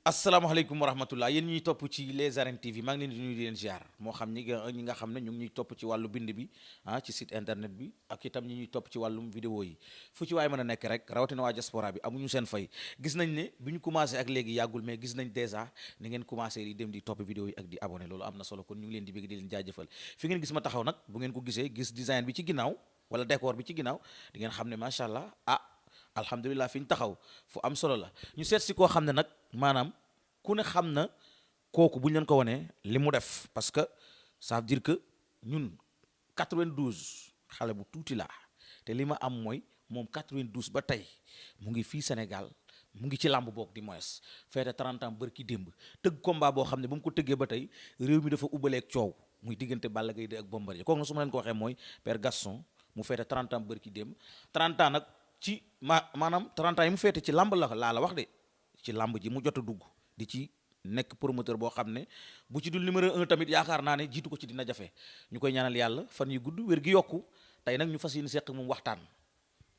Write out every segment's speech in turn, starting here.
asalaamaaleykum wa rahmatullah yéen ñuy topp ci les arènes TV maa ngi leen di nuyu di leen ziar moo xam ñi nga xam ne ñu ngi ñuy topp ci wàllu bind bi ci site internet bi ak itam ñi ñuy topp ci wàllum vidéo yi fu ci waaye mën a nekk rek rawatina waa diaspora bi amuñu seen fay gis nañ ne bi ñu commencé ak léegi yàggul mais gis nañ déjà ni ngeen commencé di dem di topp vidéo yi ak di abonné loolu am na solo kon ñu ngi leen di bëgg di leen jaajëfal fi ngeen gis ma taxaw nag bu ngeen ko gisee gis design bi ci ginnaaw wala décor bi ci ginnaaw di ngeen xam ne macha allah alhamdulilah fi ñu taxaw fu am solo la ñu seet si koo xam ne nag maanaam ku ne xam na kooku bu ñu leen ko wanee li mu def parce que ça veut dire que ñun 92 xale bu tuuti laa te li ma am mooy moom 92 ba tey mu ngi fii Sénégal mu ngi ci làmb boog di moins feete 30 ans bërki démb tëgg combat boo xam ne ba mu ko tëggee ba tey réew mi dafa ubbaleeg coow muy diggante Balla Gaye 2 ak Bombardier kooku na su ma leen ko waxee mooy Père Gaston mu feete 30 ans bërki démb 30 ans nag ci maanaam 30 ans yi mu feete ci làmb laa la wax de ci làmb ji mu jot a dugg di ci nekk promoteur boo xam ne bu ci dul numéro 1 tamit yaakaar naa ne jiitu ko ci dina jafe ñu koy ñaanal yàlla fan yu gudd wér gi yokku tey nag ñu fas yéene seq moom waxtaan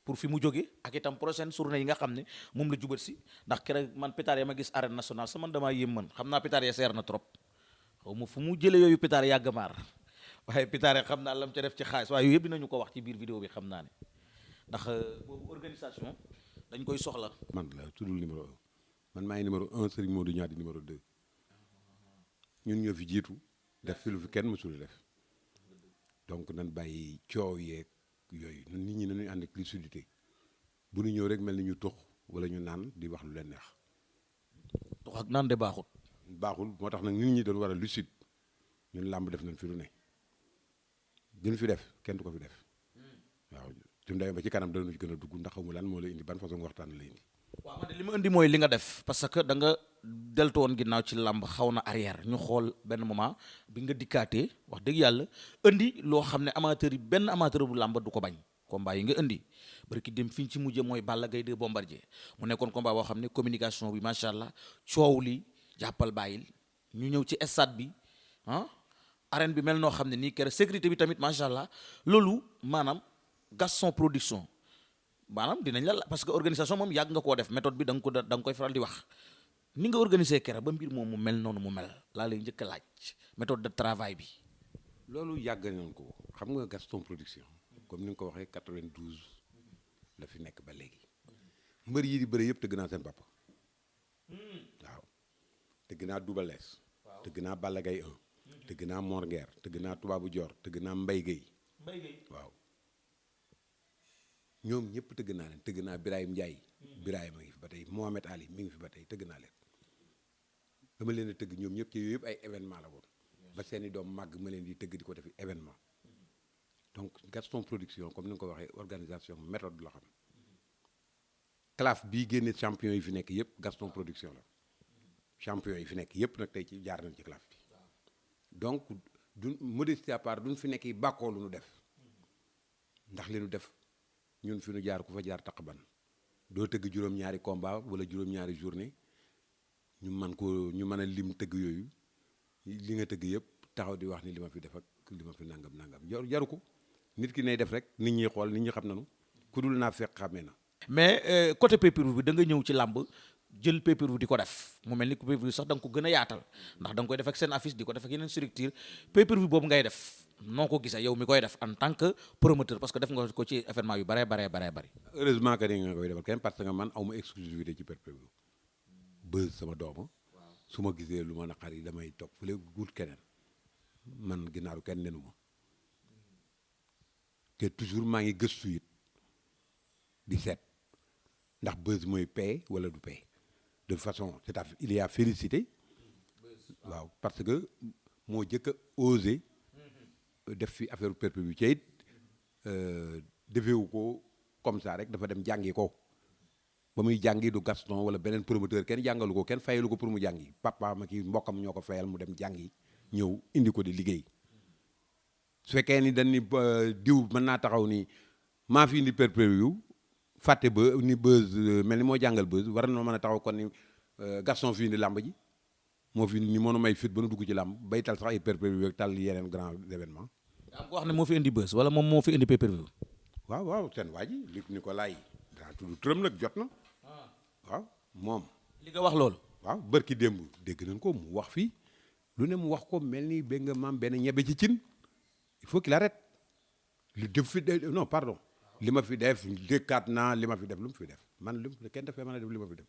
pour fi mu jóge ak itam prochaine journée yi nga xam ne moom la jubat si ndax keroog man pétard ya ma gis arène nationale sa man damaa yéem man xam naa pétard ya seer na trop xaw ma fu mu jële yooyu pétard yàgg maar waaye pétard ya xam naa lam ca def ci xaalis waaye yooyu yëpp dinañu ko wax ci biir vidéo bi xam naa ne ndax boobu organisation dañ koy soxla. man la tuddul numéro 1 man maa ngi numéro 1 Serigne Modou Niang di numéro 2 ñun ñoo fi jiitu def fi lu fi kenn mësul def donc nan bàyyi coow yeeg yooyu nit ñi nañuy ànd ak lucidité bu ñu ñëw rek mel ni ñu tux wala ñu naan di wax lu leen neex. tux ak naan de baaxul. baaxul moo tax nag nit ñi doon war a lucide ñun làmb def nañ fi lu ne gën fi def kenn du ko fi def waaw su demee ba ci kanam danañu ci gën a dugg ndax xamu lan moo la indi ban façon waxtaan la indi. waaw man de li ma indi mooy li nga def parce que da nga deltu woon ginnaaw ci làmb xaw na arrière ñu xool benn moment bi nga dikkaatee wax dëgg yàlla indi loo xam ne amateur yi benn amateur bu làmb du ko bañ combat yi nga indi bari ki dem fi ñu ci mujje mooy Balla Gaye 2 Bombardier mu nekkoon combat boo xam ne communication bi macha allah coow li jàppal bàyyil ñu ñëw ci stade bi arène bi mel noo xam ne nii kere sécurité bi tamit macha allah loolu maanaam Gaston Production maanaam dinañ la parce que organisation moom yàgg nga koo def méthode bi da nga koy faral di wax ni nga organiser kere ba mbir moom mu mel noonu mu mel laa lay njëkk a laaj méthode de travail bi. loolu yàgg nañ ko xam nga Gaston Production comme ni nga ko waxee 92 la fi nekk ba léegi mbër yi di bëre yëpp tëgg naa seen papa waaw tëgg naa Double Less tëgg naa Balla Gaye 1 tëgg naa Mor Nguer tëgg naa Toubabou Dior tëgg naa Mbaye Guèye waaw ñoom ñëpp tëgg naa leen tëgg naa Birahim Ndiaye Birahim a ngi fi ba tey Mohamed Ali mi ngi fi ba tey tëgg naa leen dama leen a tëgg ñoom ñëpp ci yooyu yëpp ay événement la woon ba seeni doom màgg ma leen di tëgg di ko def événement donc Gaston Production comme ni nga ko waxee organisation méthode la xam claf bii génne champion yi fi nekk yëpp Gaston Production la champion yi fi nekk yëpp nag tey ci jaar nañ ci claf bi donc du modestie à part duñ fi nekk yi bàkkoo lu nu def ndax li nu def ñun fi nu jaar ku fa jaar taqban doo tëgg juróom-ñaari combat wala juróom-ñaari journée ñu mën a lim tëgg yooyu li nga tëgg yëpp taxaw di wax ni li ma fi def ak li ma fi nangam jaru ko nit ki nay def rek nit ñi xool nit ñi xam nañu ku dul naa fekk xàmmee na. mais côté pay-per-view bi da nga ñëw ci làmb jël pay-per-view di ko def mu mel ni ku pay-per-view sax da nga ko gën a yaatal ndax da nga koy def ak seen affiche di ko def ak yeneen structure pay-per-view boobu ngay def noo ko gisee yow mi koy def en tant que promoteur parce que def nga ko ci événement yu bare bari. heureusement que ni nga koy defal kenn parce que man awma exclusivité ci pay-per-view bës sama dooma su ma gisee lu ma naqar yi damay toog fële wut keneen man ginnaaru kenn nenu ma te toujours maa ngi gëstu it di seet ndax bës mooy paye wala du paye de façon il y a félicité waaw parce que moo jëkk a osé def fi affaire pay-per-view ci it defewu ko comme ça rek dafa dem jàngi ko ba muy jàngi du Gaston wala beneen promoteur kenn jàngalu ko kenn fayalu ko pour mu jàngi papa ma ki mbokkam ñoo ko fayal mu dem jàngi ñëw indi ko di liggéey su fekkee ni dañ ni diw mën naa taxaw ni maa fi indi pay-per-view fàtte ba ni buzz mel ni moo jàngal buzz war na mën a taxaw kon ni Gaston fi indi làmb ji moo fi ni mënu may fit ba nu dugg ci làmb bay tal sax ay pay-per-view ak tal yeneen grand événement. am ko wax ne moo fi indi buzz wala moom moo fi indi pay-per-view. waaw seen waa ji li ko laay daa tudd turam nag jot na waaw moom. li nga wax loolu. waaw bërki démb dégg nañ ko mu wax fii lu ne mu wax ko mel ni ba nga maam benn ñebe ci cin il faut qu'il arrête lu def fi non pardon li ma fi def dëkkaat naa li ma fi def lu mu fi def man lu kenn dafay mën a def li ma fi def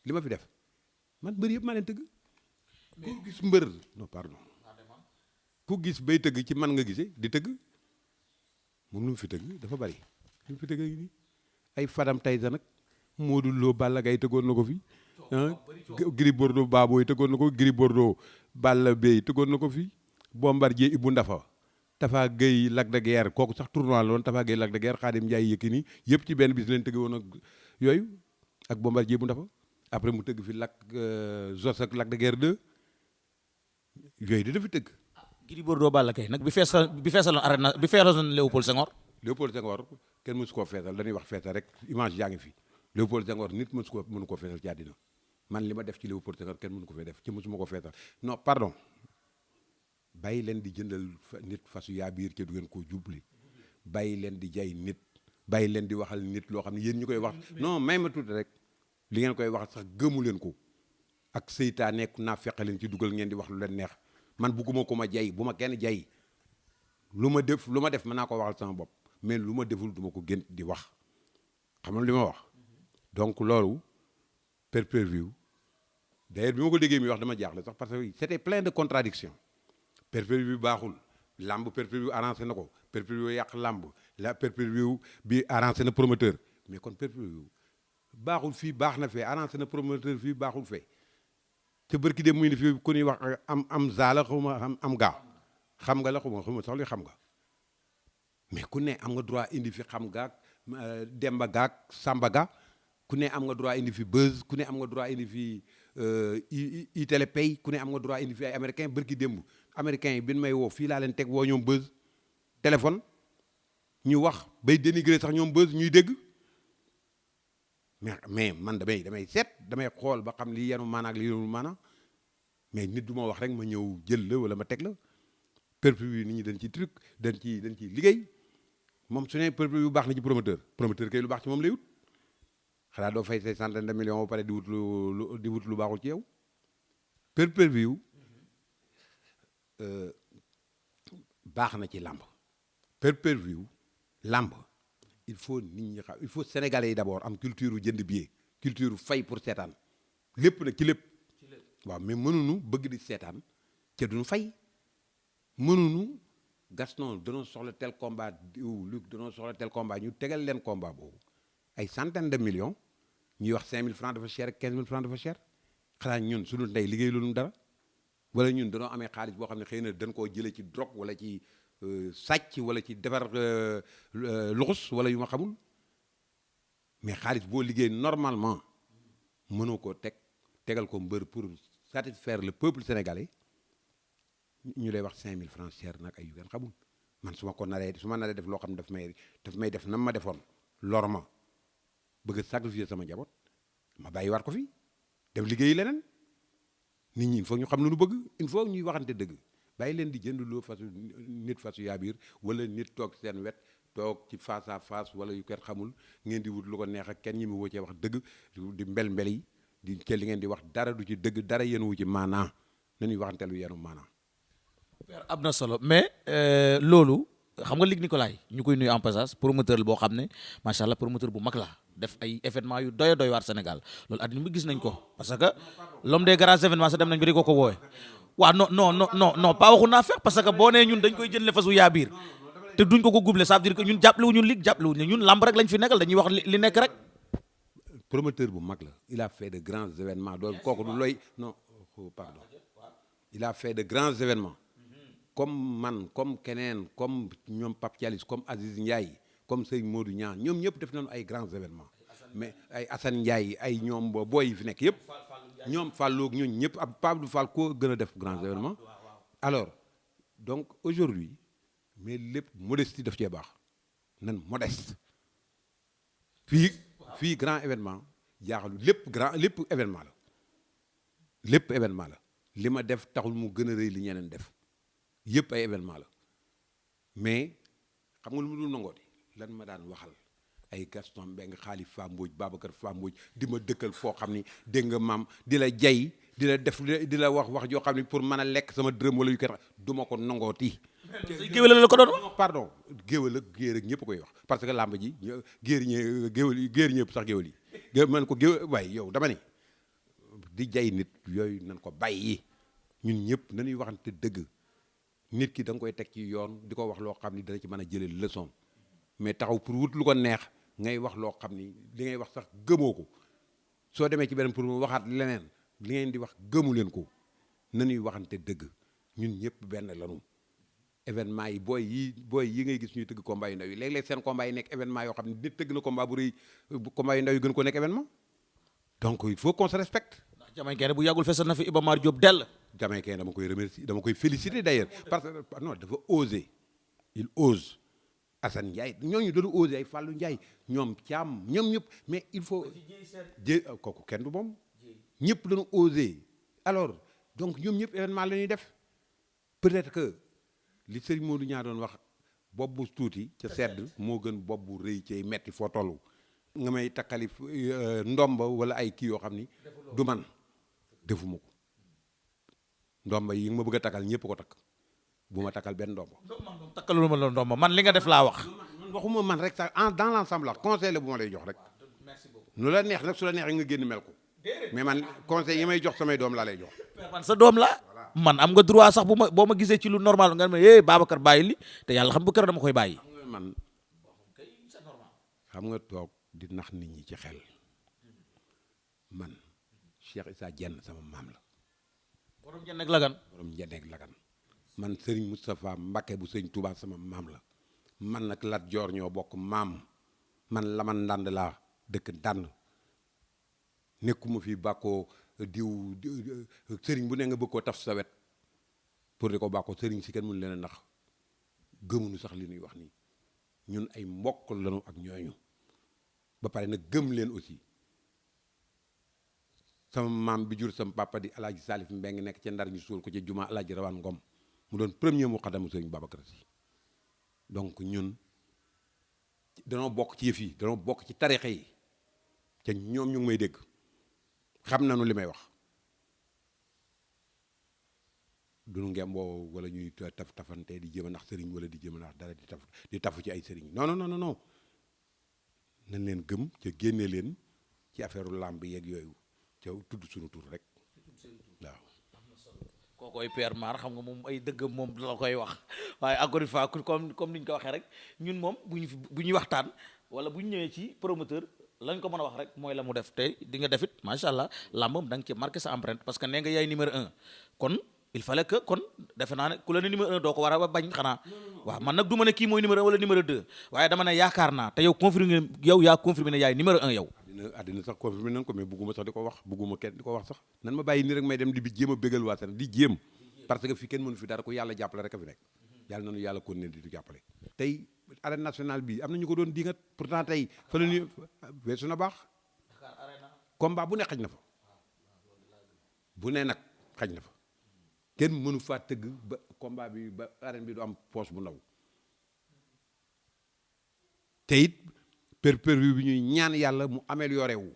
li ma fi def man mbër yëpp maa leen tëgg ku gis mbër non pardon ku gis bay tëgg ci man nga gisee di tëgg moom lu mu fi tëgg dafa bari lu mu fi tëgg nii ay Fadam Taysa nag Modou Lo Balla Gaye tëggoon na ko fi Gris Bordeaux Baboy tëggoon na ko Gris Bordeaux Balla Bey tëggoon na ko fi Bombardier Ibou Ndafa Tafa Gueye Lac de Guiers kooku sax tournoi la woon Tafa Gueye Lac de Guiers Khadim Ndiaye Yékini yëpp ci benn bis leen tëgg woon ak yooyu ak Bombardier Ibou Ndafa après mu tëgg fi Zos ak Lac de Guiers 2 yooyu di dafa tëgg. Gris Bordeaux Balla Gaye nag bi feesaloon arena bi feesaloon Léopold Senghor. Léopold Senghor kenn mësu koo feesal dañuy wax feesal rek image yaa ngi fi Léopold Senghor nit mënu koo feesal ci àddina man li ma def ci Léopold Senghor kenn mënu ko fee def ci mësuma ko feesal non pardon bàyyi leen di jëndal nit fasu yaa biir ca du ngeen koo jubli bàyyi leen di jay nit bàyyi leen di waxal nit loo xam ne yéen ñu koy wax non may ma tuuti rek li ngeen koy wax sax gëmu leen ko ak seytaan nekk naa fexe leen ci dugal ngeen di wax lu leen neex man bugguma ko ma jay bu ma kenn jay lu ma def mën naa ko waxal sama bopp mais lu ma deful duma ko gën di wax xam nga li ma wax donc loolu pay-per-view d'ailleurs bi ma ko déggee mi wax dama jaaxle sax parce que c'était plein de contradictions pay-per-view baaxul lamb pay-per-view arrangé na ko pay-per-view yàq lamb la pay-per-view bi arrangé na promoteur mais kon pay-per-view baaxul fii baax na fee arrangé na promoteur fii baaxul fee te bërki dem muy ni fii ku ñuy wax am zaala xaw ma am gaa xam nga la xaw ma sax li xam nga mais ku ne am nga droit indi fi xam gaak demba gaak samba ga ku ne am nga droit indi fi buzz ku ne am nga droit indi fi Itelepay ku ne am nga droit indi fi ay américain bërki démb américain yi bi may woo fii laa leen teg woo ñoom buzz téléphone ñu wax bay dénigrer sax ñoom buzz ñuy dégg mais man damay seet damay xool ba xam li yenu maanaam ak li yenu maanaam mais nit du ma wax rek ma ñëw jël la wala ma teg la pay-per-view nit ñi dañ ci truc dañ ci liggéey moom su ne pay-per-view baax na ci promoteur kay lu baax ci moom lay wut xanaa doo fay say centaine de millions ba pare di wut lu baaxul ci yow pay-per-view baax na ci làmb pay-per-view làmb il faut nit ñi xam il faut sénégalais yi d'abord am culture jënd billet culture fay pour seetaan lépp nag ci lépp waaw mais mënuñu bëgg di seetaan ca duñu fay mënuñu Gaston danoo soxla tel combat diw Luc danoo soxla tel combat ñu tegal leen combat boobu ay centaine de millions ñuy wax 5000 francs dafa cher 15000 francs dafa cher xanaa ñun suñu ndey liggéey loolu dara wala ñun danoo amee xaalis boo xam ne xëy na dañ koo jëlee ci drogue wala ci sàcc wala ci defar luxus wala yu ma xamul mais xaalis boo liggéey normalement mënoo koo tegal ko mbër pour satisfaire le peuple sénégalais ñu lay wax 5000 francs cher nag ay yu ngeen xamul man su ma naree def loo xam ne daf may def nam ma defoon lor ma bëgg a sacrifier sama njaboot ma bàyyi war ko fi dem liggéeyi leneen nit ñi il faut ñu xam lu nu bëgg il faut ñuy waxante dëgg bàyyi leen di jënd loo fasu yaa biir wala nit toog seen wet toog ci face à face wala yu kenn xamul ngeen di wut lu ko neex ak kenn ñi mu woo cee wax dëgg di mbel yi di ca li ngeen di wax dara du ci dëgg dara yéen wu ci maanaa nañuy waxante lu yenu maanaa. am na solo mais loolu xam nga Luc Nicolaï ñu koy nuyu en passage promoteur la boo xam ne macha allah promoteur bu mag la def ay événements yu doy waar Sénégal loolu àddina bi gis nañ ko parce que l'homme des grands événements sa dem nañ ba di ko woowe waaw non pas waxu naa fekk parce que boo nee ñun dañ koy jëndle fasu yaa biir te duñ ko guble ça veut dire que ñun jàppale wu ñun Luc jàppale wu ñun lamb rek lañ fi nekkal dañuy wax li nekk rek. promoteur bu mag la il a fait de grands événements doon kooku du looy non pardon il a fait de grands événements comme man comme keneen comme ñoom Pape Thialis comme Aziz Ndiaye comme Sëñ Modou Niang ñoom ñëpp def nañu ay grands événements mais ay Assane Ndiaye ay ñoom booy yi fi nekk yëpp ñoom Fallou ak ñooñu ñëpp ab Pape du Fall koo gën a def grands événements alors donc aujourd'hui mais lépp modestie daf cee baax nan modeste fii grand événement jaaxalu lépp événement la li ma def taxul mu gën a rëy li ñeneen def yëpp ay événement la mais xam nga lu mu dul nangooti lan ma daan waxal ay Gaston Mbengue Xaali Fa Mbodj Babacar Fa Mbodj di ma dëkkal foo xam ni dégg nga maam di la jay di la def di la wax joo xam ni pour mën a lekk sama dërëm wala yu ko du ma ko nangooti. géwél la ko doon wax. pardon géwél ak géer ak ñëpp koy wax parce que làmb ji géer ñëpp sax géwél yi man ko géwél waaye yow dama ni di jay nit yooyu nan ko bàyyi ñun ñëpp nañuy waxante dëgg nit ki da nga koy teg ci yoon di ko wax loo xam ni dana ci mën a jëlee leçon mais taxaw pour wut lu ko neex ngay wax loo xam ni li ngay wax sax gëmoo ko soo demee ci beneen pour mu waxaat leneen li ngeen di wax gëmu leen ko nañuy waxante dëgg ñun ñëpp benn lanu événement yi booy yi ngay gis ñuy tëgg combat yu ndaw yi léeg-léeg seen combat yi nekk événement yoo xam ne nit tëgg na combat bu rëy combat yu ndaw yi gën ko nekk événement donc il faut qu'on se respecte. ndax Jamaïcain bu yàggul fesal na fi Iba Mar Diop dell. Jamaïcain dama koy remercier dama koy féliciter d'ailleurs parce que non dafa oser il ose Assane Ndiaye ñooñu doon oser ay Fallou Ndiaye ñoom Thiam ñoom ñëpp mais il faut kooku kenn du moom ñëpp dañu oser alors donc ñoom ñëpp événement la ñuy def peut-être que li Serigne Modou ñaa doon wax bopp bu tuuti ca sedd moo gën bopp bu rëy cay metti foo tollu nga may takkali ndomba wala ay kii yoo xam ni du man defuma ko ndomba yi nga ma bëgg a takkal ñëpp ko takk bu ma takkal benn ndomba. takkalul ma la ndomba man li nga def laa wax. waxuma man rek sax dans l'ensemble la conseil la bu ma lay jox rek nu la neex nag su la neexee nga génn mel ko mais man conseil yi may jox samay doom laa lay jox. man sa doom la man am nga droit sax boo ma gisee ci lu normal nga ne Babacar bàyyi li te yàlla xam bu keroog dama koy bàyyi. xam nga toog di nax nit ñi ci xel man Cheikh Issa Diène sama maam la. borom Diène ak Lagan. borom Diène ak Lagan man Serigne Moustapha Mbacké bu Serigne Touba sama maam la man nag Lat Joor ñoo bokk maam man Laman Ndand laa dëkk Ndand nekkuma fi bàkkoo diw Serigne bu ne nga bëgg koo taf sa wet pour di ko bàkkoo Serigne si kenn mënu leen a nax gëmuñu sax li ñuy wax nii ñun ay mbokk lañu ak ñooñu ba pare nag gëm leen aussi sama maam bi jur sama papa di Alaaji Salif Mbeng nekk ca Ndar ñu suul ko ci juma Alaaji Rawaan Ngom mu doon premier muqaddamu Sëriñ Babacar Si donc ñun danoo bokk ci yëf yi danoo bokk ci tarixa yi te ñoom ñu ngi may dégg xam nañu li may wax duñu ngemboo wala ñuy tafante di jéem a nax sëriñ wala di jéem a nax dara di tafu ci ay sëriñ non non non non nañ leen gëm ca génne leen ci affaire làmb yeeg yooyu ca tudd suñu tur rek waaw. kookoy Père Mar xam nga moom ay dëgg moom la koy wax waaye encore une fois comme ni ñu ko waxee rek ñun moom bu ñuy waxtaan wala bu ñu ñëwee ci promoteur lañ ko mën a wax rek mooy la mu def tey di nga defit macha allah làmbam da nga ci marqué sa empreinte parce que nee nga yaay numéro 1 kon. il fallait que kon defe naa ne ku la ne numéro 1 doo ko war a bañ xanaa waaw man nag du ma ne kii mooy numéro 1 wala numéro 2 waaye dama ne yaakaar naa te yow yaa confirmé ne yaay numéro 1 yow. àddina sax confirmé nañ ko mais bugguma sax di ko wax bugguma kenn di ko wax sax nan ma bàyyi nii rek may dem di bi jéem a bégal waa Sénégal di jéem parce que fii kenn mënu fi dara ko yàlla jàppale rek a fi nekk yàlla nañu yàlla kon ne di jàppale tey arène nationale bi am na ñu ko doon dingat pourtant tey fa la ñu weesu na baax combat bu ne xaj na fa bu ne nag xaj na fa kenn mënu faa tëgg ba combat bi ba arène bi du am poche bu ndaw te it perpétuité bi ñuy ñaan yàlla mu amélioré wu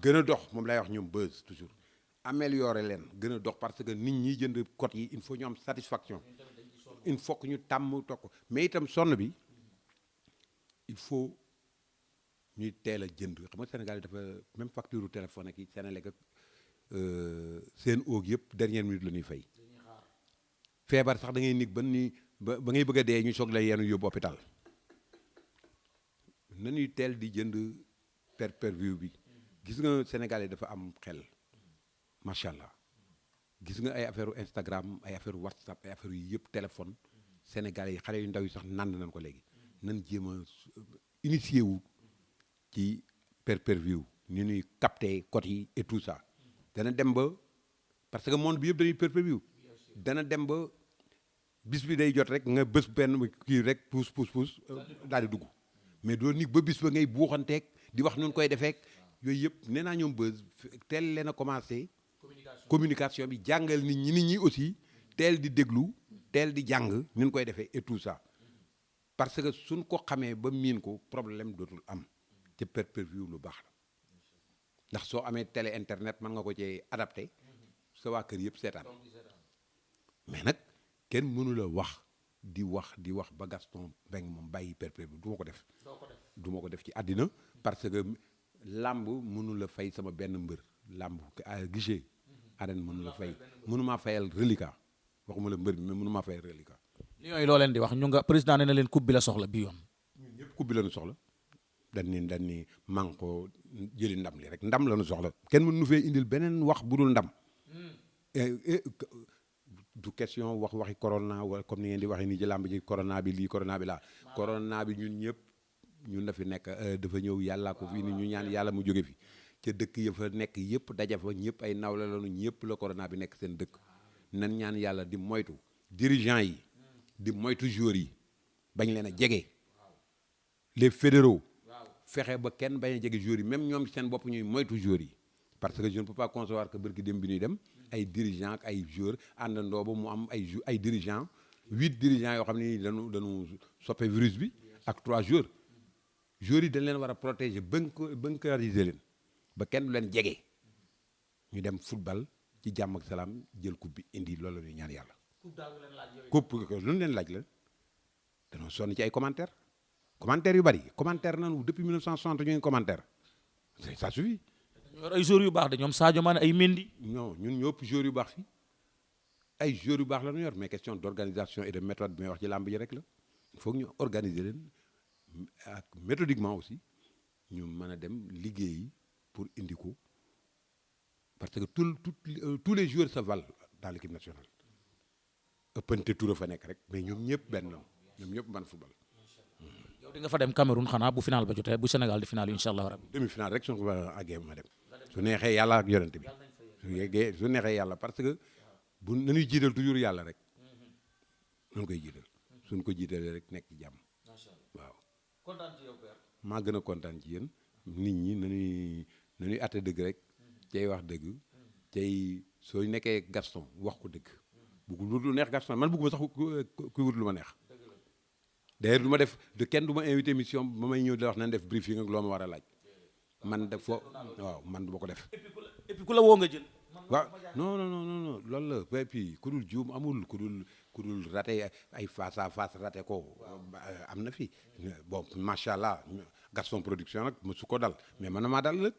gën a dox moom lay wax ñoom buzz toujours amélioré leen gën a dox parce que nit ñi jënd code yi il faut ñu am satisfaction il faut que ñu tàmm toog ko mais itam sonn bi il faut ñuy teel a jënd xam nga Sénégal yi dafa même facture téléphone ak yi Sénélec ak seen oog yëpp dernière minute la ñuy fay feebar sax da ngay nig ba ngay bëgg a dee ñu soog la yenn yóbbu hôpital nañuy teel di jënd pay-per-view bi gis nga Sénégal yi dafa am xel macha allah gis nga ay affaire Instagram ay affaire WhatsApp ay affaire yu yëpp téléphone Sénégal yi xale yu ndaw yi sax nand nañ ko léegi nan jéem a initié wu ci pay-per-view ni ñuy capter cotes yi et tout ça dana dem ba parce que monde bi yëpp dañuy pay-per-view dana dem ba bis bi day jot rek nga bés benn kii rek puus daal di dugg mais doo nig ba bis ba ngay buuxanteeg di wax nun koy defeek yooyu yëpp nee naa ñoom bës teel leen a commencé communication bi jàngal nit ñi aussi teel di déglu teel di jàng nun koy defee et tout ça parce que suñ ko xamee ba miin ko problème dootul am te pay-per-view lu baax la ndax soo amee télé internet mën nga ko ci adapté sa waa kër yëpp seetaan mais nag kenn mënu la wax di wax ba Gaston Mbengue moom bàyyi pay-per-view du ma ko def du ma ko def ci àddina parce que làmb mënu la fay sama benn mbër làmb guichet arène mënu la fay mënu maa fayal reliquat waxuma la mbër bi mais mënu maa fayal reliquat Lions yi loo leen di wax ñu nga président nee na leen coupe bi la soxla bi yoon ñun ñëpp coupe bi la ñu soxla dañ ni man ko jëli ndam li rek ndam la ñu soxla kenn mënu nu fee indil beneen wax bu dul ndam du question waxi corona wala comme ni ngeen di waxee nii ci làmb ji corona bi lii corona bi laa corona bi ñun ñëpp ñun la fi nekk dafa ñëw yàllaa ko fii ni ñu ñaan yàlla mu jóge fi ca dëkk ya fa nekk yëpp daja fa ñëpp ay nawle lañu ñëpp la corona bi nekk seen dëkk nan ñaan yàlla di moytu dirigeants yi di moytu joueurs yi bañ leen a jege les fédéraux fexe ba kenn bañ a jege joueurs yi même ñoom seen bopp ñuy moytu joueurs yi parce que je ne peux pas concevoir que bërki dem bi ñuy dem ay dirigeants ak ay joueurs àndandoo ba mu am ay dirigeants 8 dirigeants yoo xam ne dañu soppe virus bi ak 3 joueurs yi dañ leen war a protéger bunkeriser leen ba kenn du leen jege ñu dem football ci jàmm ak salaam jël coupe bi indi loolu la ñuy ñaan yàlla. coupe lu ñu leen laaj la dañoo sonn ci ay commentaires yu bari commentaire nañu depuis 1960 ñu ngi commentaire ça suffit. yor ay joueurs yu baax de ñoom Sadio Mané ay Mendy. non ñun ñoo ëpp joueurs yu baax fii ay joueurs yu baax la ñu yor mais question d'organisation et de méthode bi may wax ci làmb ji rek la il faut que ñu organiser leen ak méthodiquement aussi ñu mën a dem liggéeyi pour indi ko parce que tous les joueurs se valent dans l'équipe nationale ëppante tour fa nekk rek mais ñoom ñëpp benn ñoom ñëpp man football. yow di nga fa dem Cameroun xanaa bu final ba jotee bu Sénégal di final incha allah rabbi. demi final rek suñ ko àggee ma dem su neexee yàlla ak yonent bi su neexee yàlla parce que bu nañuy jiital toujours yàlla rek nañu koy jiital suñ ko jiitalee rek nekk ci jàmm waaw. kontaan ci yow Père. maa gën a kontaan ci yéen nit ñi nañuy atte dëgg rek cay wax dëgg cay soo nekkee Gaston wax ko dëgg bu lu neex Gaston man bëgguma sax kuy wut lu ma neex d'ailleurs du ma def de kenn du ma invité émission ba may ñëw di wax nañ def briefing ak loo ma war a laaj man def foo waaw man du ma ko def. et puis ku la woo nga jël. waaw non loolu la et puis ku dul juum amul ku dul raté ay face à face raté ko am na fi bon macha allah Gaston production nag mësu ko dal mais man na maa dal nag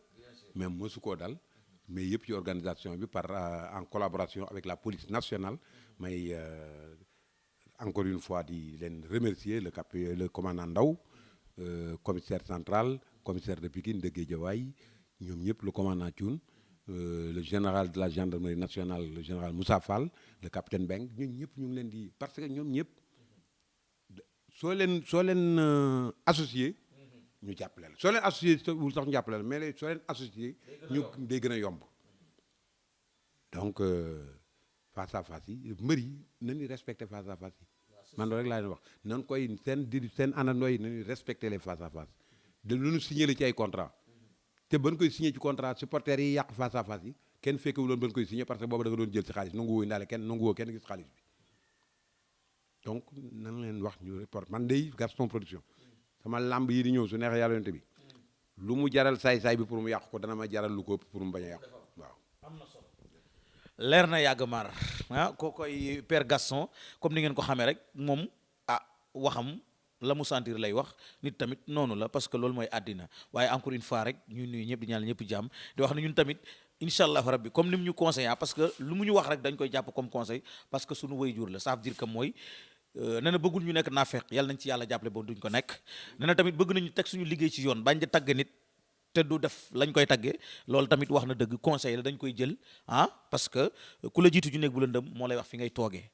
mais mësu koo dal mais yëpp ci organisation bi par en collaboration avec la police nationale may encore une fois di leen remercier le commandant Ndaw commissaire central commissaire de Pikine de Guédiawaye ñoom ñëpp le commandant Thioune le général de la gendarmerie nationale le général Moussa Fall le capitaine Beng ñun ñëpp ñu ngi leen di parce que ñoom ñëpp soo leen associé ñu jàppale la soo leen associé wul sax ñu jàppale la mais soo leen associé ñu day gën a yomb donc face à face yi mbër yi nañuy respecté face à face yi man loolu rek laa leen wax nan koy seen àndandoo yi nañuy respecté les face à face de lu ñu signé ci ay contrat te ban koy signé ci contrat supporters yi yàq face à face yi kenn fekkewul woon ban koy signé parce que boobu da nga doon jël ci xaalis nanguwoo indaale nanguwoo kenn gis xaalis bi donc nan leen wax ñu report man day Gaston production sama lamb yi di ñëw su neexee yàlla yonte bi lu mu jaral saay-saay bi pour mu yàq ko dana ma jaral lu ko ëpp pour mu bañ a yàq waaw. leer na yàgg maar koo koy Père Gaston comme ni ngeen ko xamee rek moom waxam la mu sentir lay wax nit tamit noonu la parce que loolu mooy àddina waaye encore une fois rek ñu nuyu ñëpp di ñaan ñëpp jàmm di wax ne ñun tamit incha allah rabbi comme ni mu ñu conseillé parce que lu mu ñu wax rek dañ koy jàpp comme conseil parce que suñu waajur la ça veut dire que mooy nee na bëggul ñu nekk naafeq yàlla nañ ci yàlla jàppale ba duñ ko nekk nee na tamit bëgg nañu teg suñu liggéey ci yoon bañ di tagg nit te du def lañ koy taggee loolu tamit wax na dëgg conseil la dañ koy jël parce que ku la jiitu ju nekk bu lëndëm moo lay wax fi ngay toogee